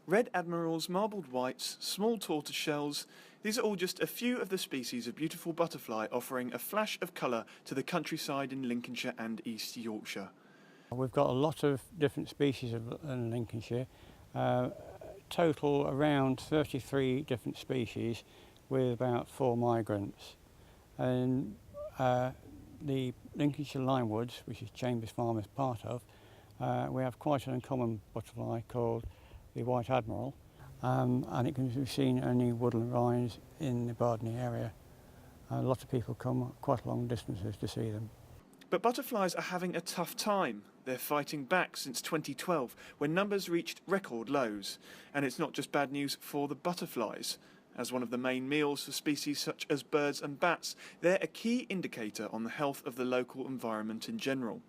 Red admirals, marbled whites, small tortoise shells, these are all just a few of the species of beautiful butterfly offering a flash of colour to the countryside in Lincolnshire and East Yorkshire. We've got a lot of different species in Lincolnshire, total around 33 different species with about 4 migrants. And the Lincolnshire linewoods, which is Chambers Farm is part of, we have quite an uncommon butterfly called the white admiral, and it can be seen only in woodland rinds in the Bardney area. A lot of people come quite long distances to see them. But butterflies are having a tough time. They're fighting back since 2012, when numbers reached record lows. And it's not just bad news for the butterflies. As one of the main meals for species such as birds and bats, they're a key indicator on the health of the local environment in general.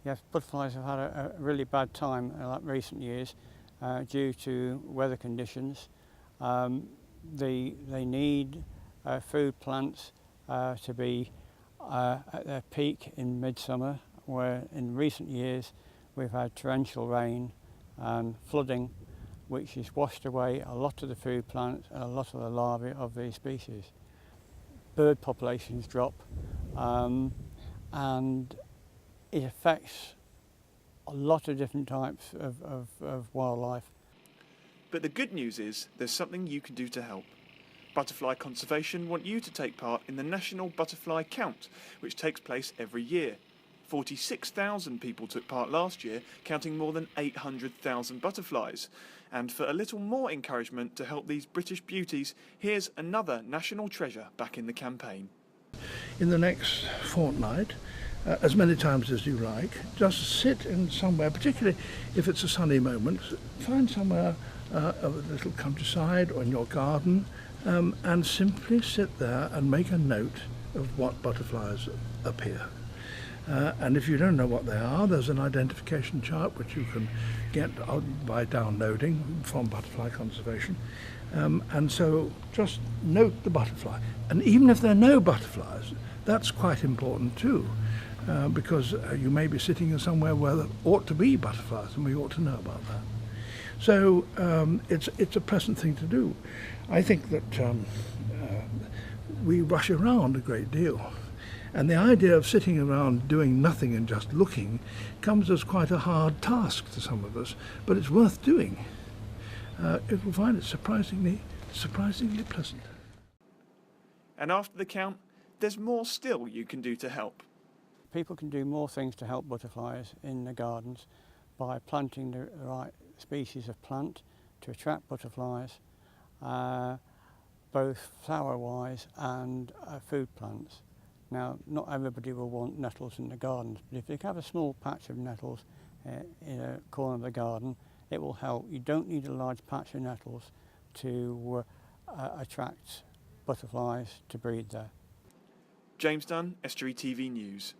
Yes, butterflies have had a really bad time in recent years due to weather conditions. They need food plants to be at their peak in midsummer, where in recent years we've had torrential rain and flooding, which has washed away a lot of the food plants and a lot of the larvae of these species. Bird populations drop, and it affects a lot of different types of wildlife. But the good news is there's something you can do to help. Butterfly Conservation want you to take part in the National Butterfly Count, which takes place every year. 46,000 people took part last year, counting more than 800,000 butterflies. And for a little more encouragement to help these British beauties, here's another national treasure back in the campaign. In the next fortnight, as many times as you like, just sit in somewhere, particularly if it's a sunny moment, find somewhere of a little countryside or in your garden, and simply sit there and make a note of what butterflies appear. And if you don't know what they are, there's an identification chart which you can get by downloading from Butterfly Conservation. And so just note the butterfly. And even if there are no butterflies, that's quite important too, because you may be sitting in somewhere where there ought to be butterflies, and we ought to know about that. So it's a pleasant thing to do. I think that we rush around a great deal. And the idea of sitting around doing nothing and just looking comes as quite a hard task to some of us, but it's worth doing. It will find it surprisingly pleasant. And after the count, there's more still you can do to help. People can do more things to help butterflies in the gardens by planting the right species of plant to attract butterflies, both flower-wise and food plants. Now, not everybody will want nettles in the gardens, but if you have a small patch of nettles in a corner of the garden, it will help. You don't need a large patch of nettles to attract butterflies to breed there. James Dunn, Estuary TV News.